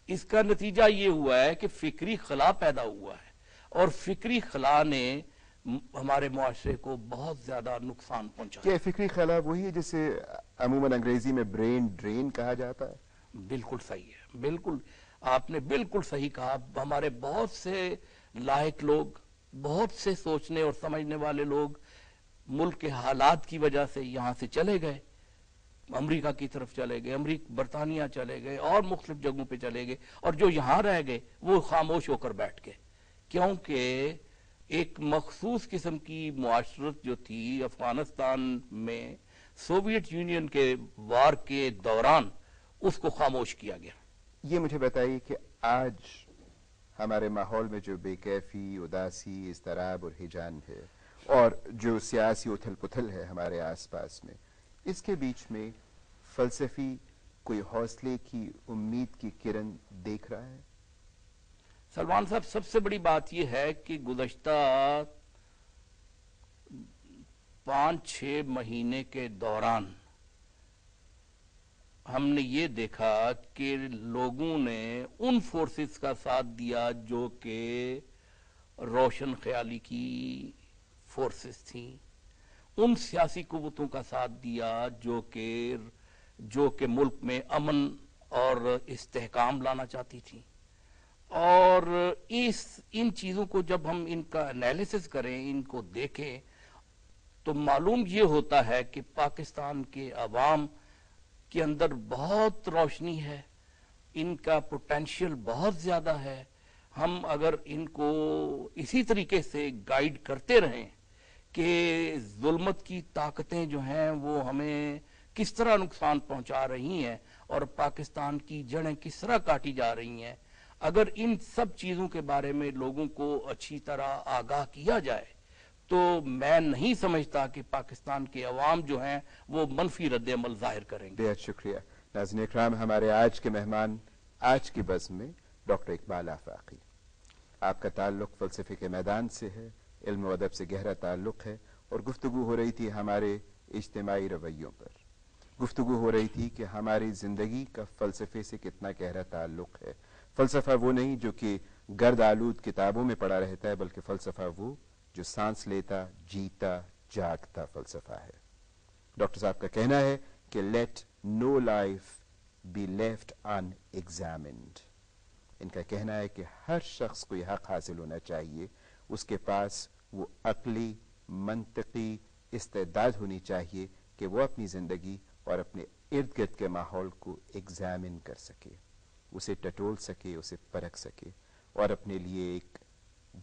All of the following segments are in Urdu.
اس کا نتیجہ یہ ہوا ہے کہ فکری خلا پیدا ہوا ہے، اور فکری خلا نے ہمارے معاشرے کو بہت زیادہ نقصان پہنچا ہے۔ کیا فکری خلا وہی ہے جسے عموماً انگریزی میں برین ڈرین کہا جاتا ہے؟ بالکل صحیح ہے، بالکل آپ نے بالکل صحیح کہا۔ ہمارے بہت سے لاحق لوگ، بہت سے سوچنے اور سمجھنے والے لوگ ملک کے حالات کی وجہ سے یہاں سے چلے گئے، امریکہ کی طرف چلے گئے، برطانیہ چلے گئے اور مختلف جگہوں پہ چلے گئے، اور جو یہاں رہ گئے وہ خاموش ہو کر بیٹھ گئے، کیونکہ ایک مخصوص قسم کی معاشرت جو تھی افغانستان میں سوویت یونین کے وار کے دوران، اس کو خاموش کیا گیا۔ یہ مجھے بتائیے کہ آج ہمارے ماحول میں جو بے کیفی، اداسی، اضطراب اور ہیجان ہے، اور جو سیاسی اتھل پتھل ہے ہمارے آس پاس میں، اس کے بیچ میں فلسفی کوئی حوصلے کی، امید کی کرن دیکھ رہا ہے؟ سلمان صاحب، سب سے بڑی بات یہ ہے کہ گزشتہ 5-6 مہینے کے دوران ہم نے یہ دیکھا کہ لوگوں نے ان فورسز کا ساتھ دیا جو کہ روشن خیالی کی فورسز تھیں، ان سیاسی قوتوں کا ساتھ دیا جو کہ ملک میں امن اور استحکام لانا چاہتی تھیں، اور ان چیزوں کو جب ہم ان کا انالیسس کریں، ان کو دیکھیں، تو معلوم یہ ہوتا ہے کہ پاکستان کے عوام کے اندر بہت روشنی ہے، ان کا پوٹینشیل بہت زیادہ ہے۔ ہم اگر ان کو اسی طریقے سے گائیڈ کرتے رہیں کہ ظلمت کی طاقتیں جو ہیں وہ ہمیں کس طرح نقصان پہنچا رہی ہیں اور پاکستان کی جڑیں کس طرح کاٹی جا رہی ہیں، اگر ان سب چیزوں کے بارے میں لوگوں کو اچھی طرح آگاہ کیا جائے تو میں نہیں سمجھتا کہ پاکستان کے عوام جو ہیں وہ منفی رد عمل ظاہر کریں گے۔ بہت شکریہ۔ ناظرین اکرام، ہمارے آج کے مہمان آج کی بزم میں ڈاکٹر اقبال آفاقی۔ آپ کا تعلق فلسفے کے میدان سے ہے، علم و ادب سے گہرا تعلق ہے، اور گفتگو ہو رہی تھی ہمارے اجتماعی رویوں پر، گفتگو ہو رہی تھی کہ ہماری زندگی کا فلسفے سے کتنا گہرا تعلق ہے۔ فلسفہ وہ نہیں جو کہ گرد آلود کتابوں میں پڑا رہتا ہے، بلکہ فلسفہ وہ جو سانس لیتا، جیتا، جاگتا فلسفہ ہے۔ ڈاکٹر صاحب کا کہنا ہے کہ let no life be left unexamined. ان کا کہنا ہے کہ ہر شخص کو یہ حق حاصل ہونا چاہیے، اس کے پاس وہ عقلی، منطقی استعداد ہونی چاہیے کہ وہ اپنی زندگی اور اپنے ارد گرد کے ماحول کو ایگزامن کر سکے، اسے ٹٹول سکے، اسے پرکھ سکے، اور اپنے لیے ایک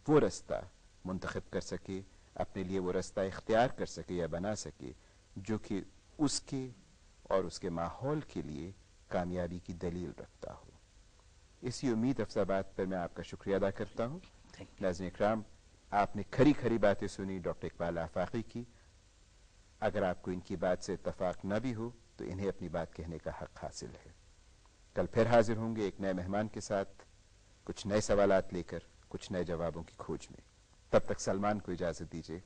وہ رستہ منتخب کر سکے، اپنے لیے وہ رستہ اختیار کر سکے یا بنا سکے جو کہ اس کے اور اس کے ماحول کے لیے کامیابی کی دلیل رکھتا ہو۔ اسی امید افزا بات پر میں آپ کا شکریہ ادا کرتا ہوں۔ ناظرین اکرام، آپ نے کھری کھری باتیں سنی ڈاکٹر اقبال آفاقی کی۔ اگر آپ کو ان کی بات سے اتفاق نہ بھی ہو تو انہیں اپنی بات کہنے کا حق حاصل ہے۔ کل پھر حاضر ہوں گے ایک نئے مہمان کے ساتھ، کچھ نئے سوالات لے کر، کچھ نئے جوابوں کی کھوج میں۔ تب تک سلمان کو اجازت دیجیے۔